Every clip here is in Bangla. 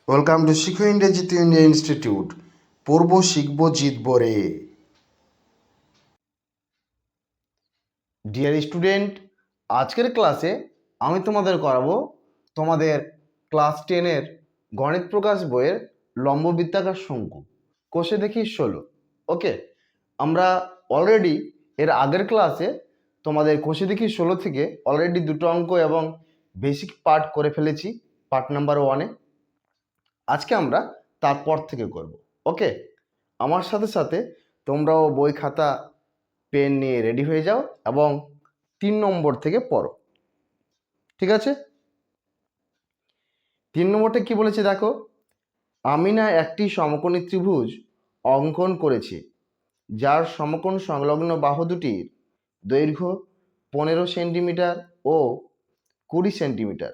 ওয়েলকাম টু শিখো ইংরেজি ইন্ডিয়া ইনস্টিটিউট। পড়বো শিখবো জিতবো রে। ডিয়ার স্টুডেন্ট, আজকের ক্লাসে আমি তোমাদের করাবো তোমাদের ক্লাস 10-এর গণিত প্রকাশ বইয়ের লম্ব বৃত্তাকার শঙ্কু কোষে দেখি 16। ওকে, আমরা অলরেডি এর আগের ক্লাসে তোমাদের কোষে দেখি 16 থেকে অলরেডি দুটো অঙ্ক এবং বেসিক পার্ট করে ফেলেছি, পার্ট নাম্বার 1-এ। আজকে আমরা তারপর থেকে করব। ওকে, আমার সাথে সাথে তোমরাও বই খাতা পেন নিয়ে রেডি হয়ে যাও এবং 3 নম্বর থেকে পড়ো। ঠিক আছে, 3 নম্বরটা কি বলেছে দেখো। আমিনা একটি সমকোণী ত্রিভুজ অঙ্কন করেছে যার সমকোণ সংলগ্ন বাহু দুটির দৈর্ঘ্য 15 সেন্টিমিটার ও 20 সেন্টিমিটার।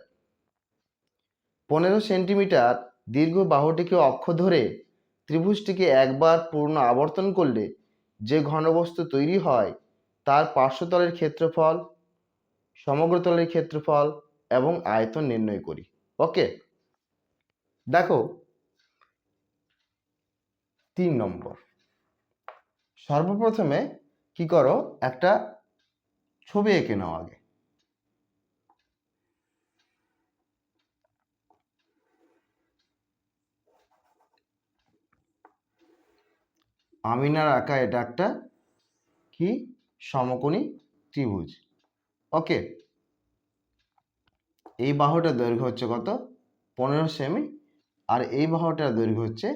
15 সেন্টিমিটার দীর্ঘ বাহুটিকে অক্ষ ধরে ত্রিভুজটিকে একবার পূর্ণ আবর্তন করলে যে ঘনবস্তু তৈরি হয় তার পার্শ্বতলের ক্ষেত্রফল, সমগ্রতলের ক্ষেত্রফল এবং আয়তন নির্ণয় করি। ওকে, দেখো 3 নম্বর, সর্বপ্রথমে কি করো, একটা ছবি এঁকে নাও আগে। আমিনার আঁকা এটা একটা কি সমকোণী ত্রিভুজ। ওকে, এই বাহুটার দৈর্ঘ্য হচ্ছে কত, 15 সেমি, আর এই বাহুটার দৈর্ঘ্য হচ্ছে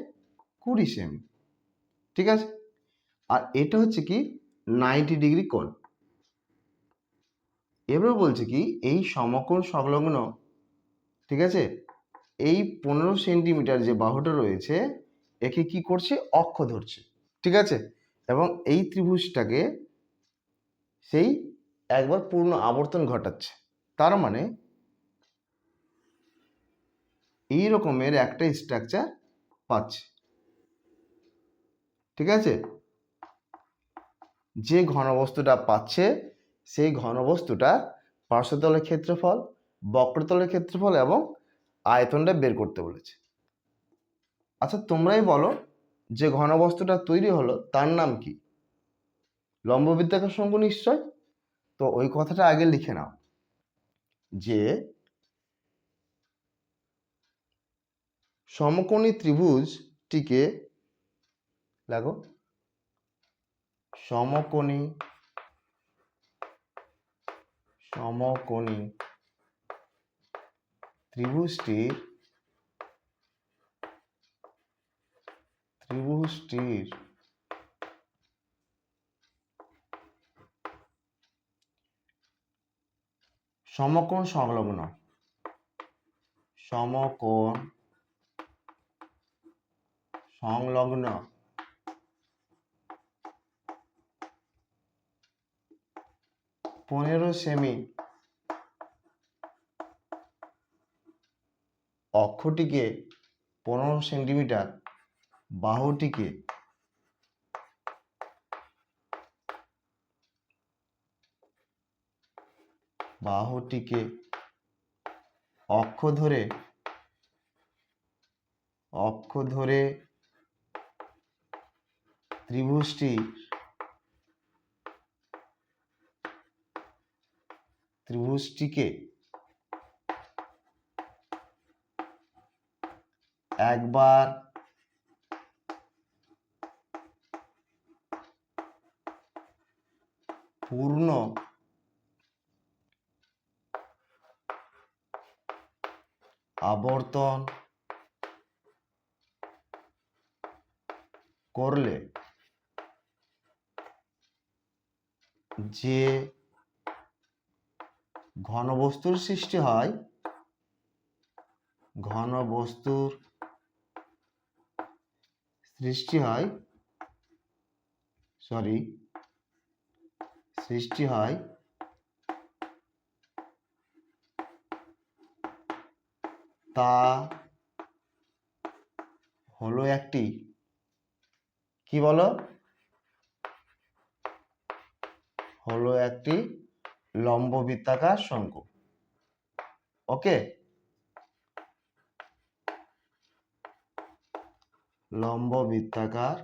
20 সেমি। ঠিক আছে, আর এটা হচ্ছে কি 90 ডিগ্রি কোণ। এবার বলছে কি এই সমকোণ সংলগ্ন, ঠিক আছে, এই 15 সেন্টিমিটার যে বাহুটা রয়েছে একে কি করছে, অক্ষ ধরছে। ঠিক আছে, এবং এই ত্রিভুজটাকে সেই একবার পূর্ণ আবর্তন ঘটাচ্ছে। তার মানে এই রকমের একটা স্ট্রাকচার পাচ্ছে। ঠিক আছে, যে ঘনবস্তুটা পাচ্ছে সেই ঘনবস্তুটা পার্শ্বতলের ক্ষেত্রফল, বক্রতলের ক্ষেত্রফল এবং আয়তনটা বের করতে বলেছে। আচ্ছা তোমরাই বলো, যে ঘনবস্তুটা তৈরি হলো তার নাম কি? লম্ব বৃত্তাকার শঙ্কু নিশ্চয়। তো ওই কথাটা আগে লিখে নাও যে সমকোণী ত্রিভুজটিকে, দেখো সমকোণী ত্রিভুজটির সমকোণ সংলগ্ন 15 সেমি অক্ষটিকে 15 সেন্টিমিটার, বাহুটিকে অক্ষ ধরে ত্রিভুজটিকে একবার পূর্ণ আবর্তন করলে যে ঘনবস্তুর সৃষ্টি হয় তা হলো একটি, কি বলো, হলো একটি লম্ব বৃত্তাকার শঙ্কু। ওকে, লম্ব বৃত্তাকার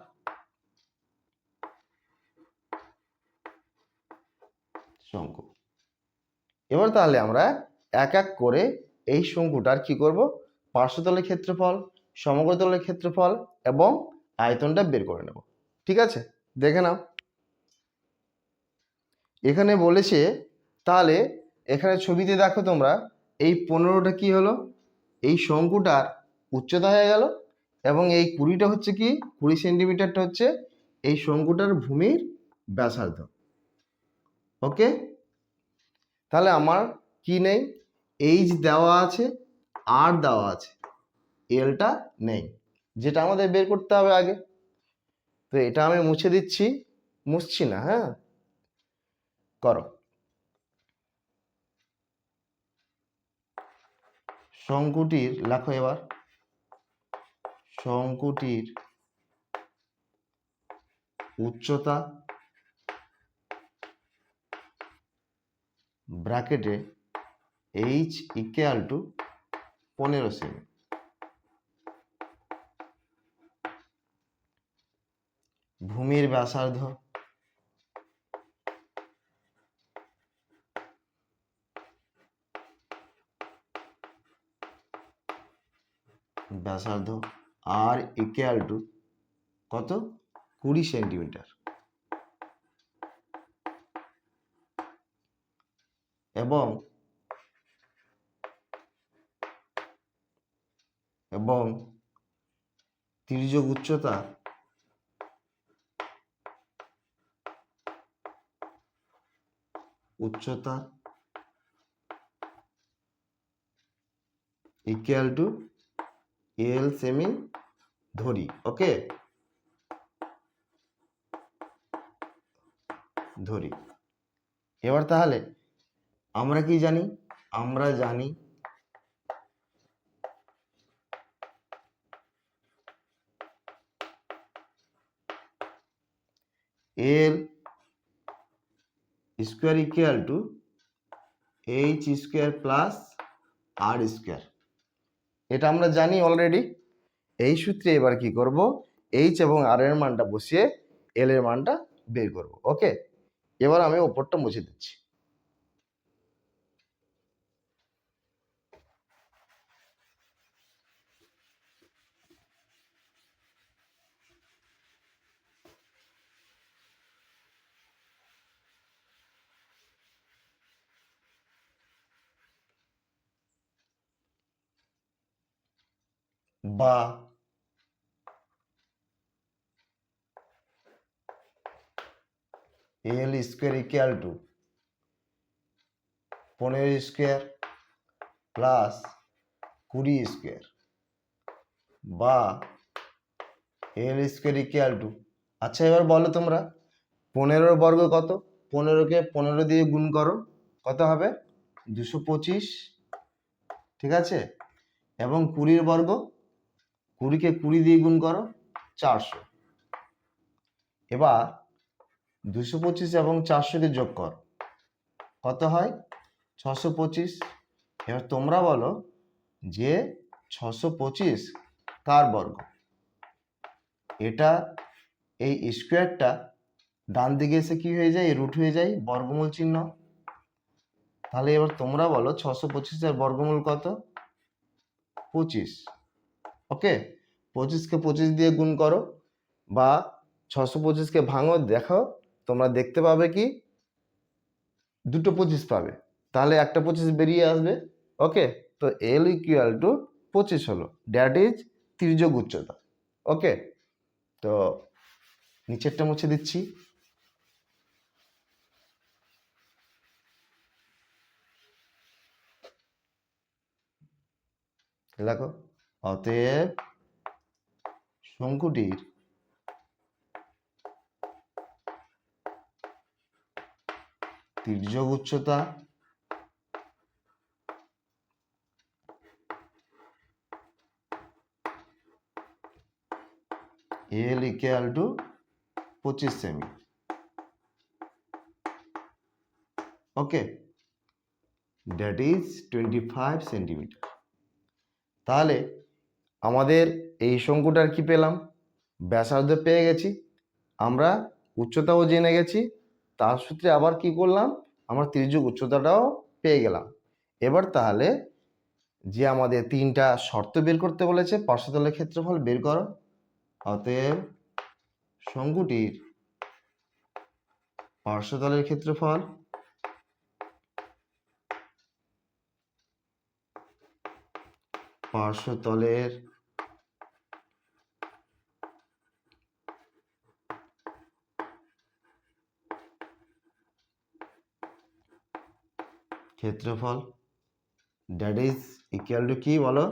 শঙ্কু। এবার তাহলে আমরা এক এক করে এই শঙ্কুটার কি করব, পার্শ্বতলের ক্ষেত্রফল, সমগ্রতলের ক্ষেত্রফল এবং আয়তনটা বের করে নেব। ঠিক আছে, দেখে নাও। এখানে বলেছে, তাহলে এখানে ছবিতে দেখো তোমরা, এই 15টা কি হলো, এই শঙ্কুটার উচ্চতা হয়ে গেল, এবং এই 20টা হচ্ছে কি, 20 সেন্টিমিটারটা হচ্ছে এই শঙ্কুটার ভূমির ব্যাসার্ধ। ওকে, তাহলে আমার কি নেই, এইচ দেওয়া আছে, আর দেওয়া আছে, এলটা নেই, যেটা আমাদের বের করতে হবে আগে। তো এটা আমি মুছে দিচ্ছি, মুছছি না, হ্যাঁ, করো। শঙ্কুটির লেখো এবার, শঙ্কুটির উচ্চতা ব্র্যাকেটে এইচ ইকুয়াল টু 15 সেমি। ভূমির ব্যাসার্ধ আর ইকুয়াল টু কত, 20 সেন্টিমিটার। এবং তির্যক উচ্চতা ইকুয়াল টু এল সেমি ধরি। ওকে, ধরি। এবার তাহলে আমরা কি জানি, আমরা জানি L square equal to H square plus R square. এটা আমরা জানি অলরেডি। এই সূত্রে এবার কি করব, এইচ এবং আর এর মানটা বসিয়ে এল এর মানটা বের করব। ওকে, এবার আমি ওপরটা মুছে দিচ্ছি। বা L square equal to 15 square plus 20 square, বা এল স্কোয়ার ইকুয়াল টু, আচ্ছা এবার বলো তোমরা, 15 বর্গ কত, 15কে 15 দিয়ে গুণ করো, কত হবে, 225। ঠিক আছে, এবং 20 বর্গ, 20কে 20 দিয়ে গুণ করো, 400। এবার 225 এবং 400কে যোগ কর, কত হয়, 625। এবার তোমরা বলো যে 625 কার বর্গ। এটা এই স্কোয়ারটা ডান দিকে এসে কি হয়ে যায়, রুট হয়ে যায়, বর্গমূল চিহ্ন। তাহলে এবার তোমরা বলো 625-এর বর্গমূল কত, 25। ওকে, 25কে 25 দিয়ে গুণ করো, বা 625কে ভাঙো, দেখো তোমরা দেখতে পাবে কি, দুটো 25 পাবে, তাহলে একটা 25 বেরিয়ে আসবে। ওকে, তো এল ইকুয়াল টু 25 হলো, দ্যাট ইজ তির্যক উচ্চতা। ওকে, তো নিচেরটা মুছে দিচ্ছি। দেখো, অতএব শঙ্কুটির তির্যক উচ্চতা এল ইকুয়াল টু 25 সেমি। Okay, that is 25 centimetre. তাহলে আমাদের এই শঙ্কুটার কি পেলাম, ব্যাসার্ধ পেয়ে গেছি, আমরা উচ্চতাও জেনে গেছি, তার সূত্রে আবার কি করলাম, আমরা তির্যক উচ্চতাটাও পেয়ে গেলাম। এবার তাহলে যে আমাদের তিনটা শর্ত বের করতে বলেছে, পার্শ্বতলের ক্ষেত্রফল বের করো। অতএব শঙ্কুটির পার্শ্বতলের ক্ষেত্রফল পার্শ্বতলের ক্ষেত্রফল দ্যাট ইজ ইকুয়াল টু কি বলো,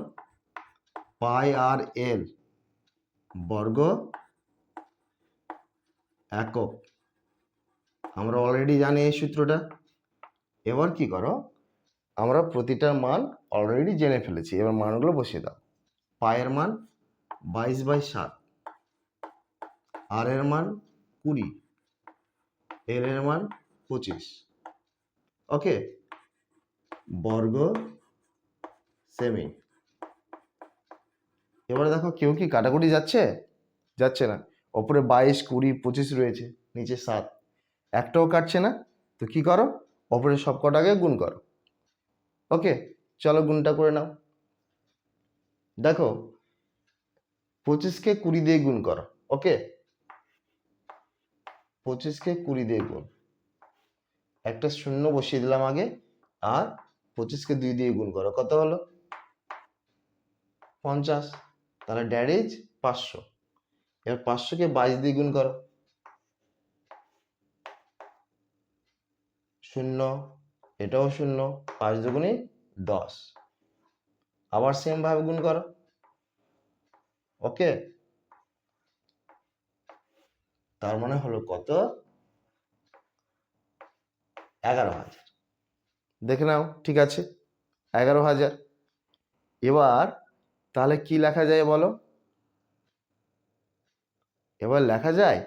পাই আর এল বর্গ একক। আমরা অলরেডি জানি এই সূত্রটা। এবার কি করো, আমরা প্রতিটার মান অলরেডি জেনে ফেলেছি, এবার মানগুলো বসিয়ে দাও। পায়ের মান 22/7, আর এর মান 20, এল এর মান 25, ওকে, বর্গ সেমি। এবারে দেখো কেউ কি কাটাকুটি যাচ্ছে, যাচ্ছে না। ওপরে 22, 20, 25 রয়েছে, নিচে 7, একটাও কাটছে না। তো কি করো, ওপরে সব কটাকে গুণ করো। ওকে, চলো গুণটা করে নাও। দেখো 25কে 20 দিয়ে গুণ করো। ওকে, 25কে 20 দিয়ে গুণ, একটা শূন্য বসিয়ে দিলাম আগে, আর 25কে 2 দিয়ে গুণ করো, কত হলো 50। তাহলে দ্যাট ইজ 500। এবার 500কে 22 দিয়ে গুণ করো, শূন্য, এটাও শূন্য, 5 দুগুণে 10, আবার সেম ভাবে গুণ করো। ওকে, তার মানে হলো কত, 11,000। দেখে নাও, ঠিক আছে, 11,000। এবার তাহলে কি লেখা যায় বলো, এবার লেখা যায়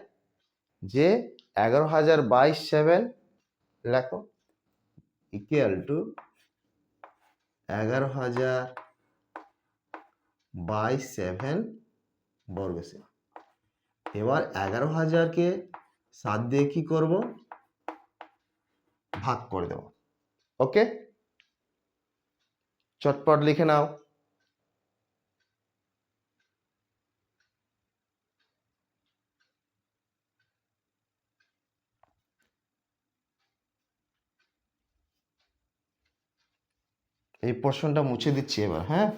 যে 11,000/7 লেখো, ইকুয়াল টু 11,000/7 বর্গ সেমি। এবার 11,000কে 7 দিয়ে কি করব, ভাগ করে দেব। ওকে, চটপট লিখে নাও। এই পোর্শনটা মুছে দিচ্ছি এবার, হ্যাঁ।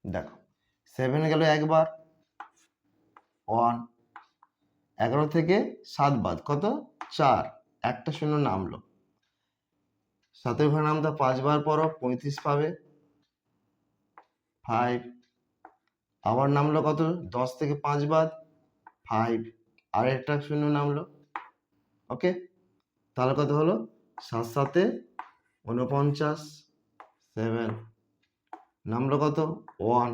দেখো 7 গেল একবার, 1, 11 থেকে 7 বাদ কত, 4, একটা শূন্য নামলো, 7 ঘরে নামতা 5 বার পরও 35 পাবে, 5, আবার নামলো কত, 10 থেকে 5 বাদ 5, আর একটা শূন্য নামলো। ওকে, তাহলে কত হলো, 7 7 49, 7 নামলো কত, 1,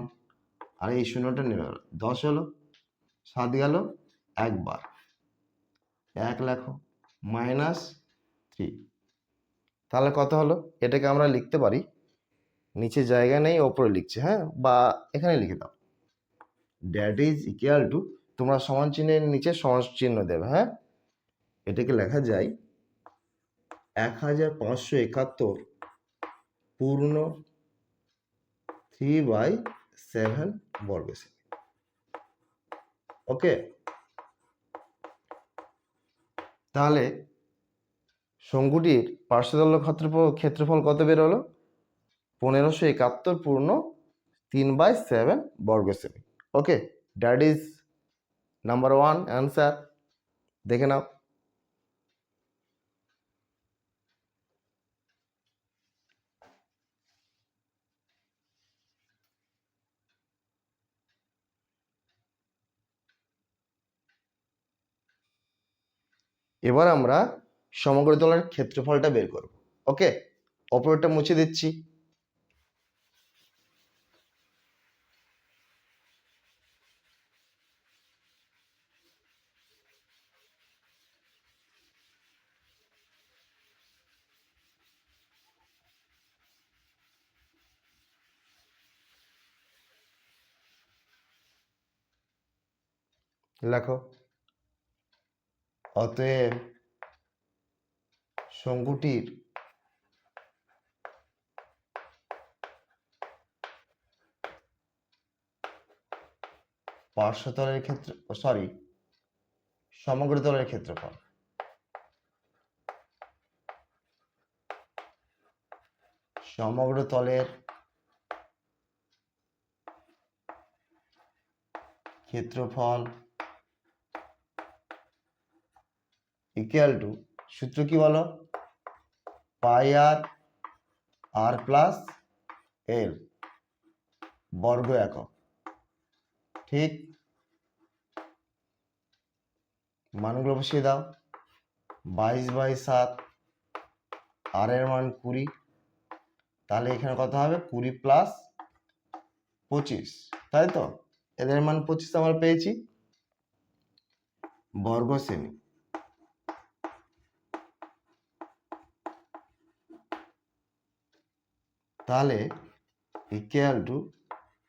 আর এই শূন্যটা নেমে গেল, 10 হলো, 7 গেল একবার, 1 লেখো, -3। তাহলে কত হলো, এটাকে আমরা লিখতে পারি, নিচে জায়গা নেই ওপরে লিখছে, হ্যাঁ, বা এখানে লিখে দাও, দ্যাট ইজ ইকুয়াল টু, তোমরা সমান চিহ্নের নিচে সমান চিহ্ন দেবে, হ্যাঁ। এটাকে লেখা যায় 1571 পূর্ণ 3/7 বর্গ সেমি। ওকে, তাহলে শঙ্কুটির পার্শ্বতল ক্ষেত্রফল কত বের হলো, 1571 পূর্ণ 3/7 বর্গ semi. Okay, that is number 1 answer. দেখে নাও। এবার আমরা সমগ্র তলের ক্ষেত্রফলটা বের করব। ওকে, অপরটা মুছে দিচ্ছি। লেখো অতএব শঙ্কুটির পার্শ্বতলের ক্ষেত্র সমগ্র তলের ক্ষেত্রফল সমগ্র তলের ক্ষেত্রফল ইকুয়াল টু, সূত্র কি বলো, পাই আর প্লাস এল বর্গ একক। ঠিক, মানগুলো বসিয়ে দাও। 22/7, আর এর মান 20, তাহলে এখানে কত হবে, 20 প্লাস 25, তাই তো? এদের মান 25 আমরা পেয়েছি, বর্গ সেমি। তাহলে ইকুয়াল টু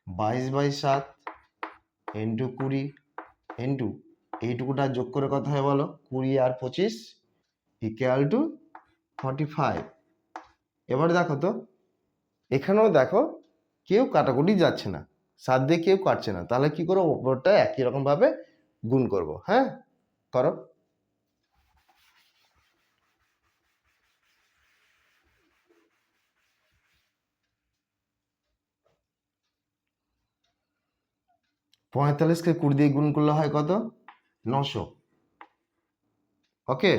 22/7 ইন্টু 20 ইন্টু এইটুকুটা যোগ করে কত হয় বলো, 20 আর 25 ইকুয়াল টু 45। এবার দেখো তো, এখানেও দেখো কেউ কাটাকুটি যাচ্ছে না, 7 দিয়ে কেউ কাটছে না, তাহলে কি করবো, ওপরটা একই রকম ভাবে গুণ করব। হ্যাঁ, করো। পঁয়তাল্লিশকে 20 দিয়ে গুণ করলে হয় কত, 900। ওকে,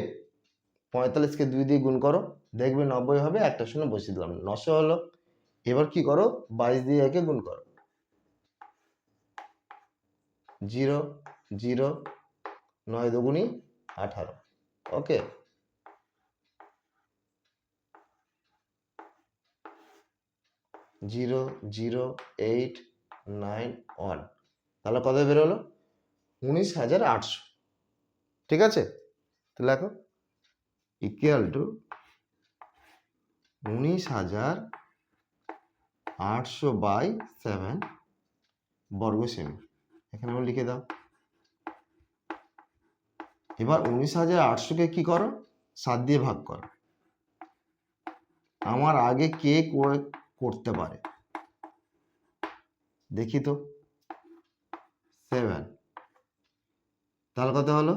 45কে 2 দিয়ে গুণ করো, দেখবে 90 হবে, একটা শূন্য বসিয়ে দিলাম, 900 হলো। এবার কি করো, 22 দিয়ে একে গুণ করো, 0 0, 9 দুগুণী 18। ওকে, 00891, তাহলে কত বেরোলো, 19,800। ঠিক আছে, তো লেখো ইকুয়াল টু 19,800/7 বর্গ সেমি। এখানে আমরা লিখে দাও। এবার 19,800কে কি করো, 7 দিয়ে ভাগ করো। আমার আগে কে করতে পারে দেখি তো, 7, তাহলে কত হলো,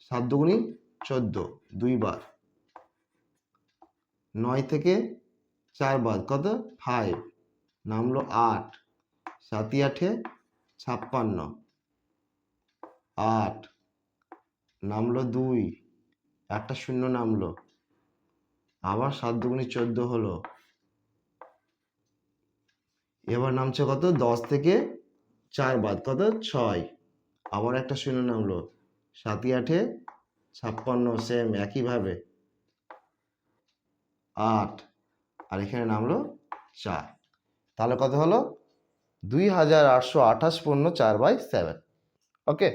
7 দুগুণী 14, 2 বার, 9 থেকে 4 বাদ কত, 5, নামলো 8, 7 8 56, 8 নামলো 2, একটা শূন্য নামলো, আবার 7 দুগুণী 14 হলো। এবার নামছে কত, 10 থেকে 4 বাদ কত, 6, আবার একটা শূন্য নামলো, 7 8 56, সেম একইভাবে 8, আর এখানে নামলো 4, তাহলে কত হলো, 2,828 4/7। ওকে,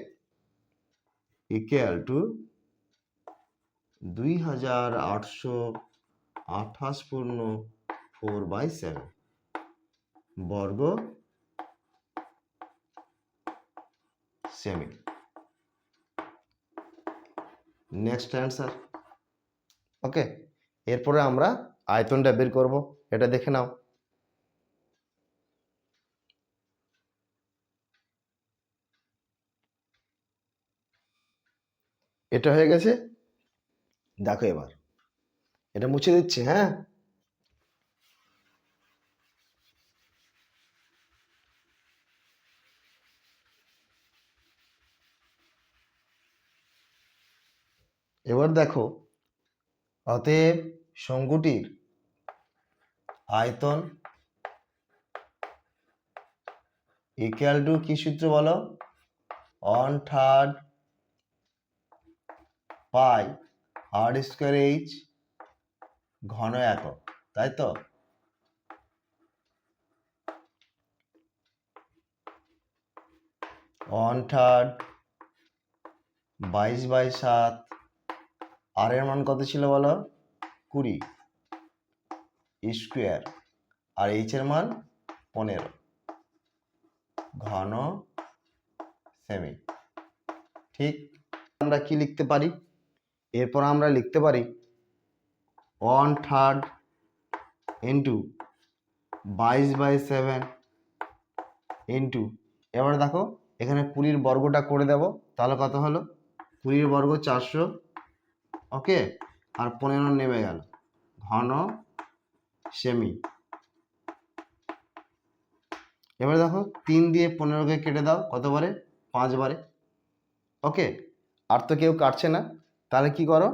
ইকুয়াল টু 2,828 4/7 বর্গ সেমি। Next answer. ওকে, এরপরে আমরা আয়তনটা বের করব, এটা দেখে নাও। এটা হয়ে গেছে, দেখো এবার এটা মুছে দিচ্ছি। হ্যাঁ, এবার দেখো, অতএব শঙ্কুটির আয়তন ইকুয়াল টু কি সূত্র বলো, 1/3 পাই আর স্কোয়ার এইচ ঘন একক, তাই তো? 1/3 22/7, আর এর মান কত ছিল বলো, 20 স্কোয়ার, আর এইচ এর মান 15 ঘন সেমি। ঠিক, আমরা কি লিখতে পারি? এরপর আমরা লিখতে পারি 1/3 ইন্টু 22/7 ইন্টু, এবার দেখো এখানে 20 বর্গটা করে দেব, তাহলে কত হলো? 20 বর্গ 400, ওকে, আর 15 নেমে গেল, ঘন সেমি। এবার দেখো 3 দিয়ে 15কে কেটে দাও, কতবারে? 5 বারে, ওকে। আর তো কেউ কাটছে না, তাহলে কি করো,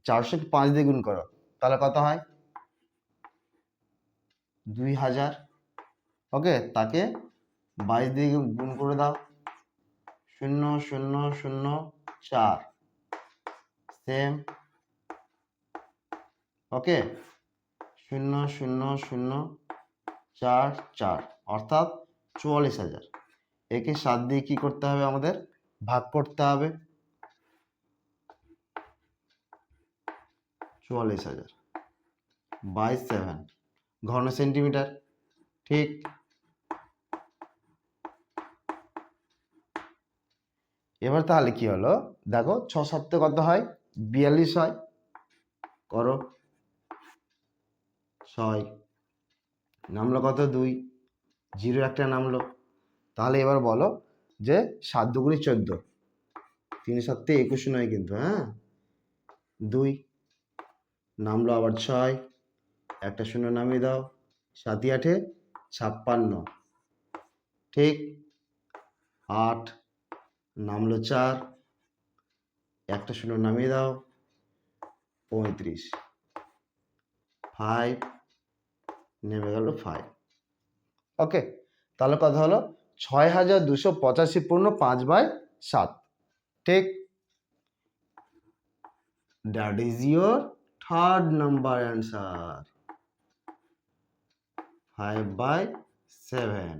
400 5 দিয়ে গুণ করো, তাহলে কত হয়? 2000, ওকে। তাকে 22 দিয়ে গুণ করে দাও, 0004, সেম, ওকে, 00044, অর্থাৎ 44,000। একে 7 দিয়ে কি করতে হবে? আমাদের ভাগ করতে হবে, 44,000 বাই 7 ঘন সেন্টিমিটার, ঠিক। এবার তাহলে কি হলো, দেখো 6 7 কত হয়? 42 হয়, করো 6 নামলো কত? 2, 0 একটা নামলো। তাহলে এবার বলো যে 7 দুগুণে 14, 3 7 21 নয় কিন্তু, হ্যাঁ, 2 নামলো, আবার 6 একটা শূন্য নামিয়ে দাও, 7 8 56, ঠিক। 8 নামলো 4, একটা শূন্য নামিয়ে দাও, 35, 5 নেমে গেল 5, ওকে। তাহলে কথা হলো 6285 পূর্ণ 5/7, ঠিক। That is your third number answer, 5/7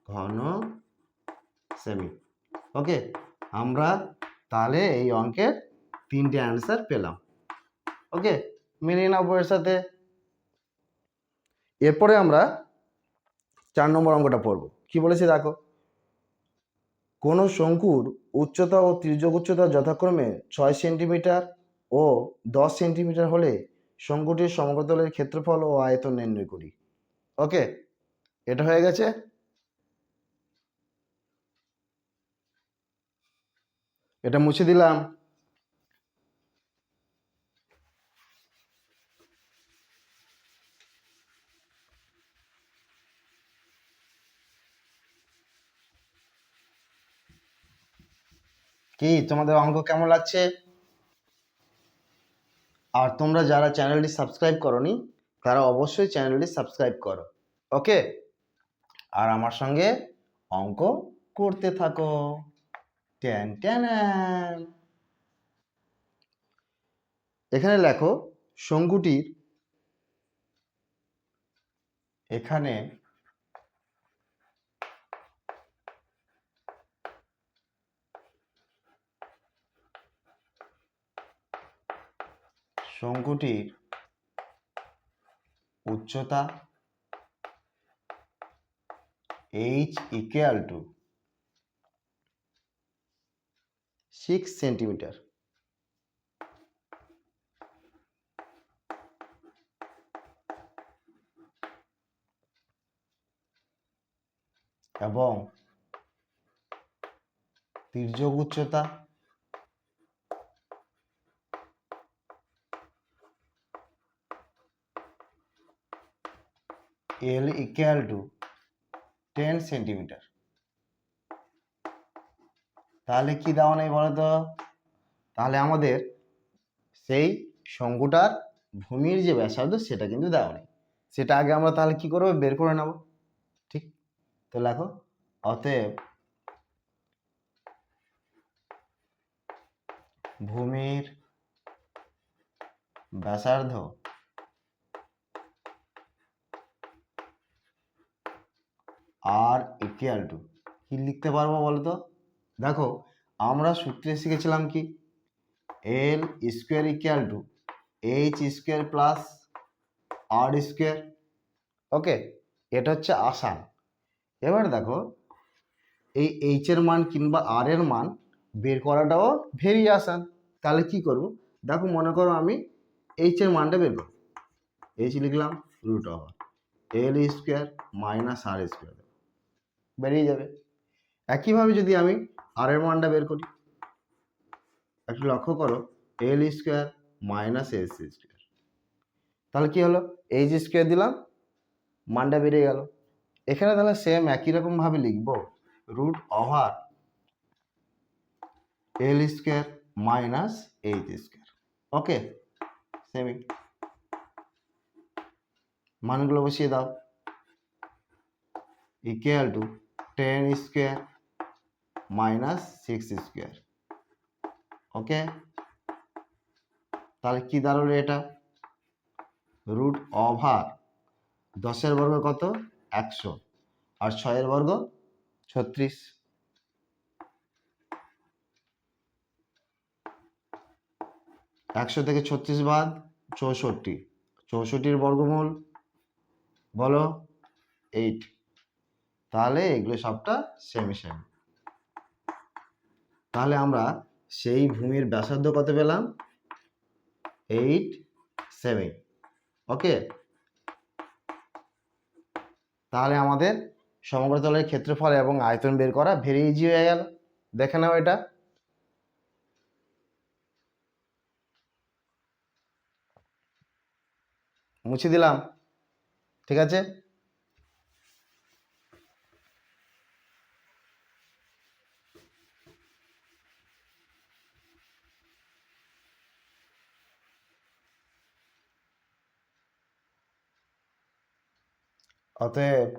ঘন সেমি, ওকে। আমরা তাহলে এই অঙ্কের 3টে অ্যান্সার পেলাম, ওকে, মিলিয়ে নাও বইয়ের সাথে। এরপরে আমরা 4 নম্বর অঙ্কটা পড়ব। কি বলেছে দেখো, কোন শঙ্কুর উচ্চতা ও তির্যক উচ্চতা যথাক্রমে 6 সেন্টিমিটার ও 10 সেন্টিমিটার হলে শঙ্কুটির সমতলের ক্ষেত্রফল ও আয়তন নির্ণয় করি, ওকে। এটা হয়ে গেছে। এটা মুছে দিলাম। কি তোমাদের অঙ্ক কেমন লাগছে? আর তোমরা যারা চ্যানেলটি সাবস্ক্রাইব করনি তারা অবশ্যই চ্যানেলটি সাবস্ক্রাইব করো, ওকে। আর আমার সঙ্গে অঙ্ক করতে থাকো। Tan tan. এখানে লেখো শঙ্কুটির, এখানে শঙ্কুটির উচ্চতা h ইকুয়াল টু 6 সেন্টিমিটার এবং তির্যক উচ্চতা l ইকুয়াল টু 10 সেন্টিমিটার। তাহলে কি দেওয়া নেই বলো তো? তাহলে আমাদের সেই শঙ্কুটার ভূমির যে ব্যাসার্ধ সেটা কিন্তু দেওয়া নেই, সেটা আগে আমরা তাহলে কি করবো? বের করে নেব, ঠিক। তো লেখো, অতএব ভূমির ব্যাসার্ধ আর ইকুয়াল টু, কি লিখতে পারবো বলতো? দেখো আমরা সূত্রে শিখেছিলাম কি, L square equal to H square plus R square, okay. এটা হচ্ছে আসান। এবার দেখো এই এইচ এর মান কিংবা আর এর মান বের করাটাও ভেরি আসান। তাহলে কি করব, দেখো মনে করো আমি এইচ এর মানটা বের করব। এইচ লিখলাম root over L square minus আর স্কোয়ার, বেরিয়ে যাবে। একইভাবে যদি আমি আর এর মানটা বের করি, একটু লক্ষ্য করো, এল স্কোয়ার মাইনাস এস স্কোয়ার, তাহলে কি হলো, এইচ স্কোয়ার দিলাম, মানটা বেরিয়ে গেল। এখানে তাহলে সেম একই রকম ভাবে লিখবো root over L square minus H square. Okay, সেমই মানগুলো বসিয়ে দাও, equal to 10 square minus 6 square. Okay, তাহলে কি দাঁড়ালো এটা, রুট ওভার 10 বর্গ কত 100 আর 6 বর্গ 36, 100 থেকে 36 বাদ 64, 64 বর্গমূল বলো 8। তাহলে এগুলো সবটা সেমি সেমি। তাহলে আমরা সেই ভূমির ব্যাসার্ধ কত পেলাম, 8 সেমি। ওকে, তাহলে আমাদের সমগ্রতলের ক্ষেত্রফল এবং আয়তন বের করা ভেরি ইজি হয়ে গেল। দেখে নাও এটা, মুছে দিলাম, ঠিক আছে। অতএব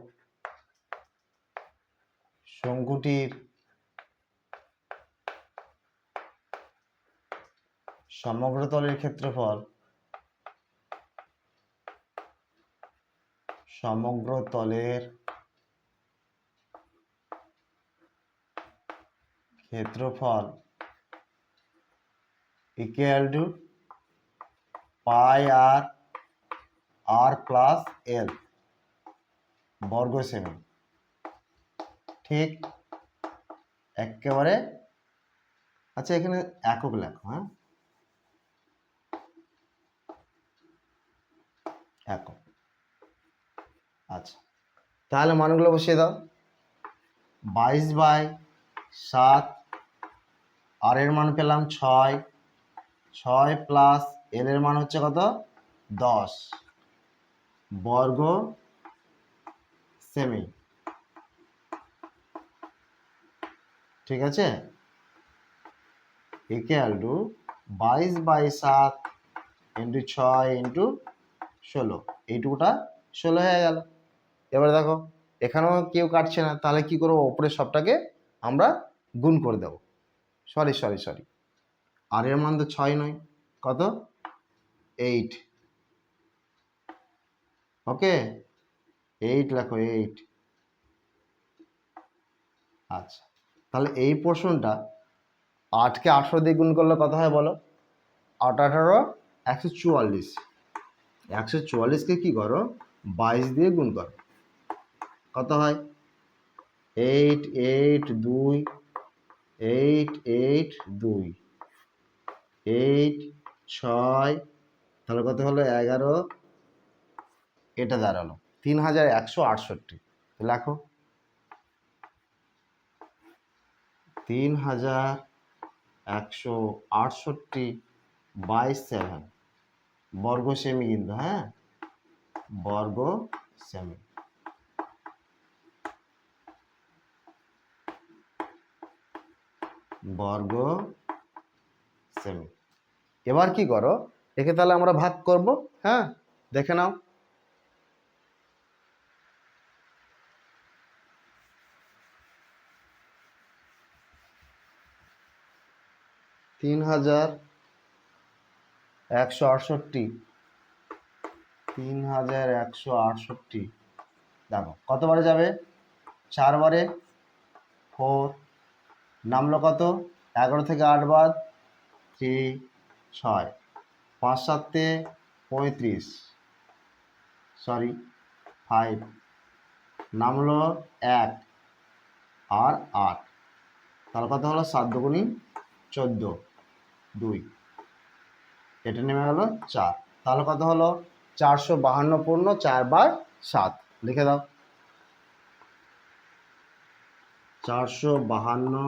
শঙ্কুটির সমগ্রতলের ক্ষেত্রফল সমগ্রতলের ক্ষেত্রফল equal to pi R R plus L বর্গ সেমি। ঠিক একেবারে, আচ্ছা এখানে একক লেখো, হ্যাঁ একক। আচ্ছা, তাহলে মানগুলো বসিয়ে দাও, 22/7, আর এর মান পেলাম 6, 6 প্লাস এল এর মান হচ্ছে কত 10 বর্গ সেমি। ঠিক আছে, ইকুয়াল টু 22/7 ইন্টু 6 ইন্টু 16, এইটুকুটা 16 হয়ে গেল। এবার দেখো এখানেও কেউ কাটছে না, তাহলে কি করবো, ওপরের সবটাকে আমরা গুণ করে দেব। সরি সরি সরি, আর এর মান তো 6 নয়, কত 8। ওকে, 8 লেখো 8। আচ্ছা, তাহলে এই পোর্শনটা 8কে 18 দিয়ে গুণ করলে কত হয় বলো, 8 18 144, 144কে কি করো 22 দিয়ে গুণ করো, কত হয় 8 8 2 8 8 2 8 6, তাহলে কত হলো 11, এটা দাঁড়ালো 3168। লেখো 3168/7 বর্গ সেমি, কিন্তু হ্যাঁ বর্গ সেমি। বর্গ সেমি। এবার কি করো, একে তাহলে আমরা ভাগ করব, হ্যাঁ দেখে নাও, 3168, 3168 দেখো কতবারে যাবে, 4 বারে, 4 নামলো কত, 11 থেকে 8 বাদ 3 6, 5 7 35, সরি 5, নামলো 1 আর 8, তাহলে কত হলো 7 দুগুণী 14, 2, এটা নেমে গেল 4। তাহলে কত হলো? 452 পূর্ণ 4/7। লিখে দাও, 452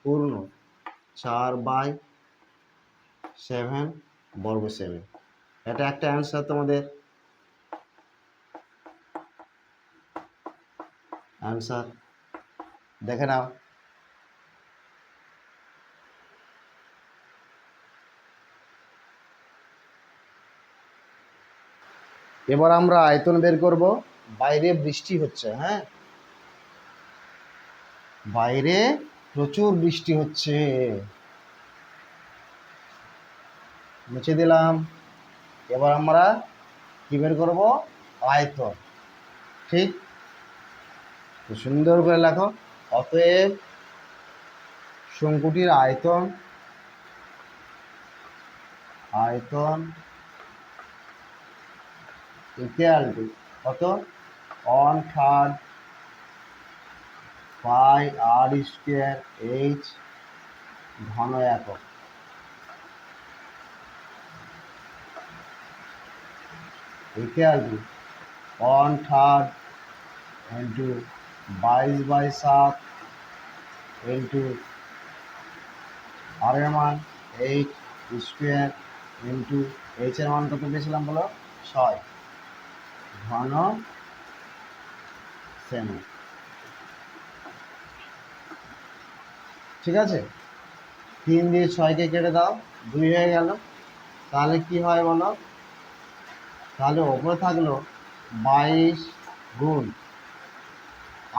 পূর্ণ 4/7 বর্গ 7। এটা একটা অ্যান্সার তোমাদের অ্যান্সার, দেখে নাও। এবার আমরা আয়তন বের করব। বাইরে বৃষ্টি হচ্ছে, হ্যাঁ, বাইরে প্রচুর বৃষ্টি হচ্ছে। মুছে দিলাম। এবার আমরা কি বের করব? আয়তন। ঠিক, তো সুন্দর করে লেখো। অতএব শঙ্কুটির আয়তন ইকুয়াল টু কত? 1/3 পাই আর স্কোয়ার এইচ ঘন একক। ইকুয়াল টু 1/3 ইন্টু 22/7 ইন্টু আর এর মান 8 স্কোয়ার ইন্টু এইচ এর মান কত পেয়েছিলাম বলো? 6 ঘন সেমি। ঠিক আছে, 3 দিয়ে 6কে কেটে দাও, 2 হয়ে গেল। তাহলে কি হয় বলো? তাহলে ওপরে থাকলো 22 গুণ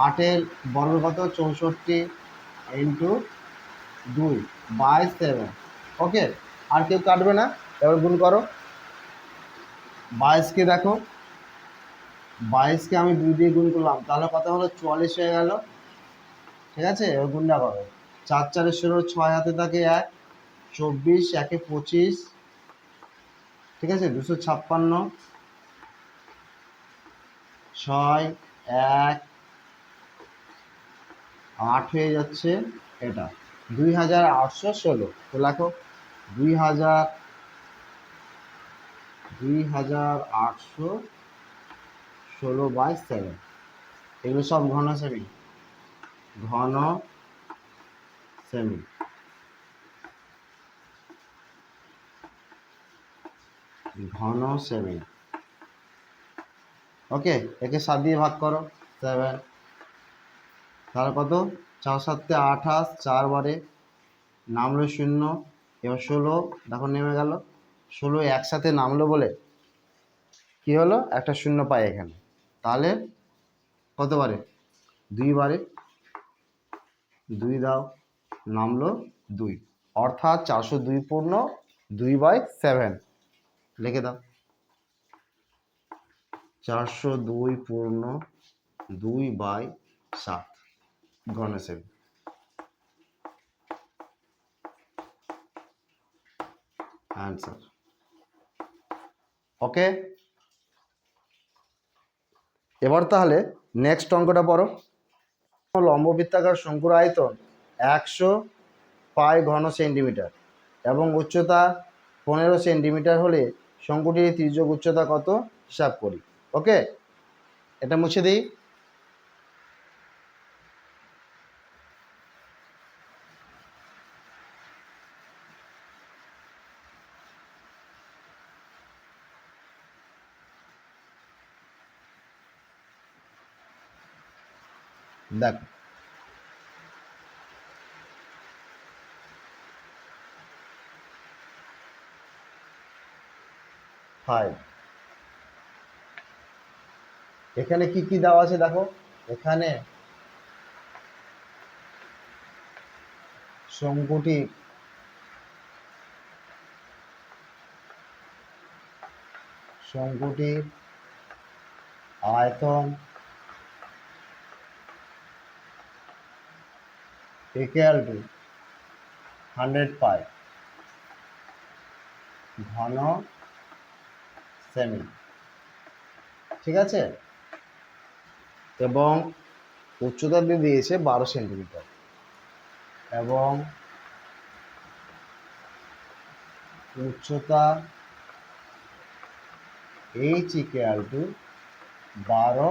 8-এর বর্গ কত? 64 ইন্টু 2/7। ওকে, আর কেউ কাটবে না। এবার গুণ করো। 22কে দেখো, 22কে আমি 2 দিয়ে গুণ করলাম, তাহলে কত হলো? 44 হয়ে গেল। ঠিক আছে, এবার গুণটা করো। 4 4 16, 6 হাতে থাকে 1, 24 1 25। ঠিক আছে, 256, 6 1 8 হয়ে যাচ্ছে। এটা 2816। তো লেখো 2816/7। এগুলো সব ঘন সেমি, ঘন সেমি। ঘন সেমি। ওকে, একে 7 দিয়ে ভাগ করো, 7। তাহলে কত? 4 7 28, 4 বারে নামলো 0। এবার 16 দেখো নেমে গেল। 16 একসাথে নামলো বলে কি হলো? একটা 0 পাই এখানে। তাহলে কত বারে? 2 বারে। 2 দাও, নামলো 2, অর্থাৎ 402 পূর্ণ 2/7। লিখে দাও, 402 পূর্ণ 2/7 ঘন সেমি। অ্যান্সার। ওকে, এবার তাহলে নেক্সট অঙ্কটা পড়ো। লম্ববৃত্তাকার শঙ্কুর আয়তন 100 পাই ঘন সেন্টিমিটার এবং উচ্চতা 15 সেন্টিমিটার হলে শঙ্কুটির তির্যক উচ্চতা কত হিসাব করি। ওকে, এটা মুছে দিই। দেখো, এখানে কি কি দেওয়া আছে দেখো। এখানে শঙ্কুটির আয়তন ইকুয়াল টু 100 পাই ঘন সেমি। ঠিক আছে, এবং উচ্চতা দিয়ে দিয়েছে 12 সেন্টিমিটার এবং উচ্চতা h ইকুয়াল টু 12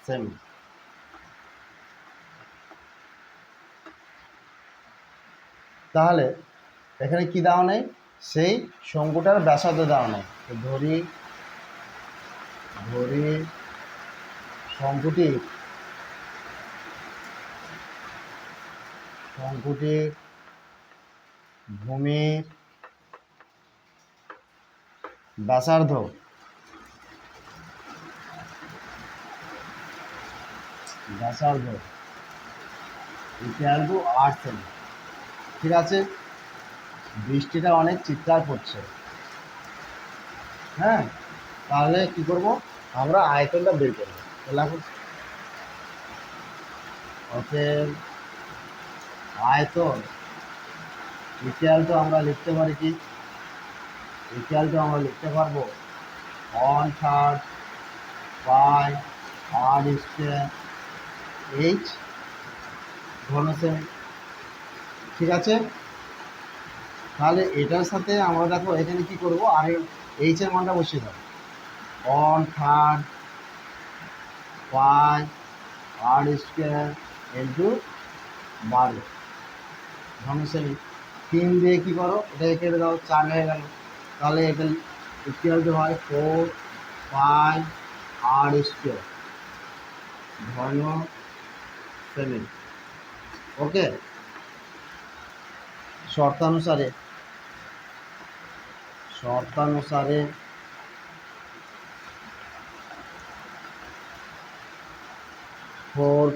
সেমি। তাহলে এখানে কি দেওয়া নেই, সেই শঙ্কুটার ব্যাসার্ধ দেওয়া নেই। তো ধরি শঙ্কুটির ভূমির ব্যাসার্ধ ইকুয়াল টু 8 সেমি। ঠিক আছে, বৃষ্টিটা অনেক চিৎকার করছে। হ্যাঁ, তাহলে কি করব, আমরা আয়তনটা বের করব। অতএব আয়তন ইকুয়াল টু আমরা লিখতে পারি কি, আমরা লিখতে পারবো 1/3 পাই r স্কয়ার h ঘন সেমি। ঠিক আছে, তাহলে এটার সাথে আমরা দেখো এখানে কি করব, আর এইচ এর মানটা বসিয়ে দেবো। 1/3 পাই r স্কয়ার ইন্টু 12 ঘন সেমি। 3 দিয়ে কি করো, এটা কেটে দাও, 4 হয়ে গেল। তাহলে এটা ইকুয়াল টু হয় 4 পাই r স্কয়ার ঘন সেমি। ওকে, শর্তানুসারে 4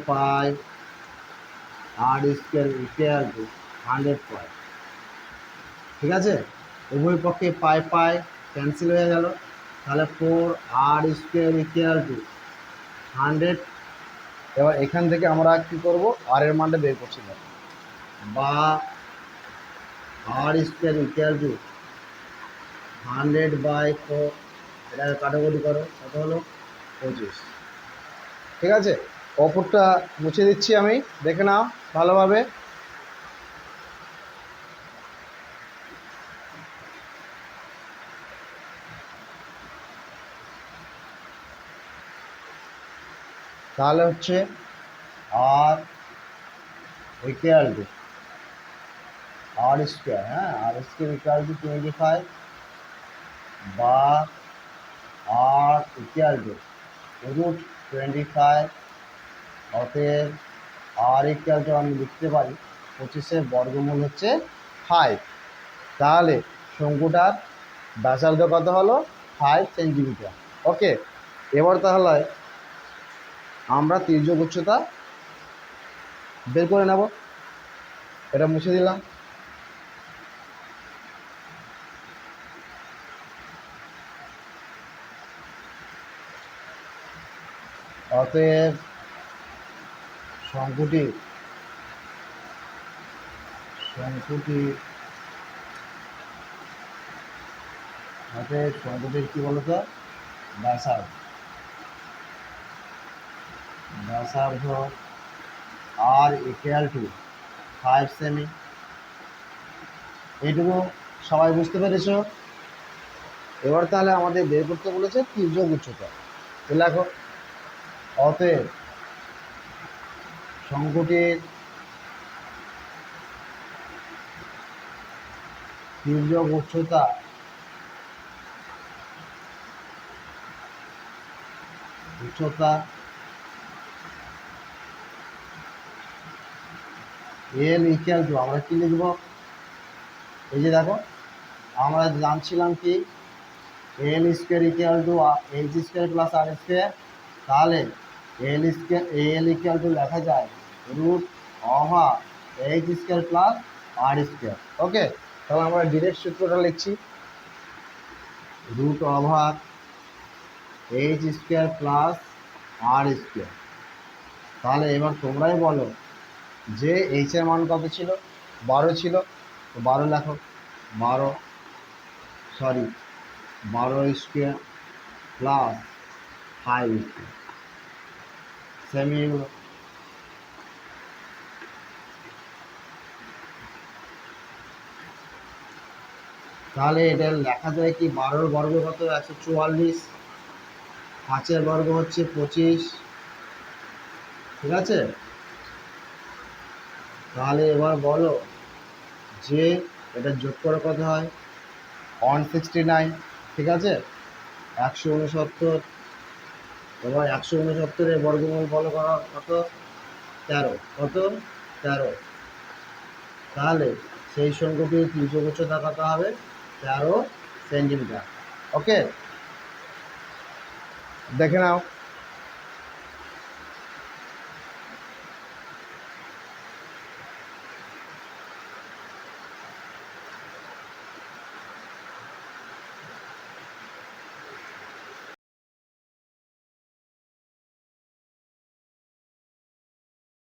pi r square equal to 100 pi. ঠিক আছে, উভয় পক্ষে পাই পাই ক্যান্সেল হয়ে গেল। তাহলে 4 r স্কয়ার ইকুয়াল টু 100। এবার এখান থেকে আমরা কি করব, আর এর মানটা বের করছি না, বা r স্কয়ার ইকুয়াল টু 100/4। এটা কাটাকুটি করো, কত হলো 25। ঠিক আছে, অপরটা মুছে দিচ্ছি আমি, দেখে নাও ভালোভাবে। তাহলে হচ্ছে আর ইকুয়াল টু r স্কয়ার, হ্যাঁ r স্কয়ার ইকুয়াল টু 25, বা r ইকুয়াল টু √25। অতএব r ইকুয়াল টু আমি লিখতে পারি 25-এর বর্গমূল হচ্ছে 5। তাহলে শঙ্কুটার ব্যাসার্ধ কত হলো, 5 সেন্টিমিটার। ওকে, এবার তাহলে আমরা তির্যক উচ্চতা বের করে নেব। এটা মুছে দিলাম। অতএব শঙ্কুটির কি বলতো, ব্যাসার্ধ আর ইকুয়াল টু 5 সেমি। এইটুকু সবাই বুঝতে পেরেছো? এবার তাহলে আমাদের বের করতে বলেছে তির্যক উচ্চতা। দেখো, অতএব শঙ্কুটির তির্যক উচ্চতা এল ইকুয়াল টু, আমরা কি লিখব, এই যে দেখো আমরা জানছিলাম কি L square equal to H square plus R square. তাহলে এল ইকুয়াল টু লেখা যায় √এইচ square plus R square. Okay, তাহলে আমরা ডিরেক্ট সূত্রটা লিখছি, √এইচ স্কোয়ার প্লাস আর স্কোয়ার। তাহলে এবার তোমরাই বলো যে এইচ এর মান কত ছিল, 12 ছিল। তো 12 লেখো, 12 স্কোয়ার প্লাস 5 স্কোয়ার সেমি। এগুলো তাহলে এটা লেখা যায় কি, 12 বর্গ কত 144, 5 বর্গ হচ্ছে 25, ঠিক আছে। তাহলে এবার বলো যে এটা যোগ করে কত হয়, 169, ঠিক আছে, 169। এবার 169-এর বর্গমূল বলো কত, 13, কত 13। তাহলে সেই সংখ্যাটির ত্রিভুজ উচ্চতা কত হবে, 13 সেন্টিমিটার। ওকে, দেখে নাও।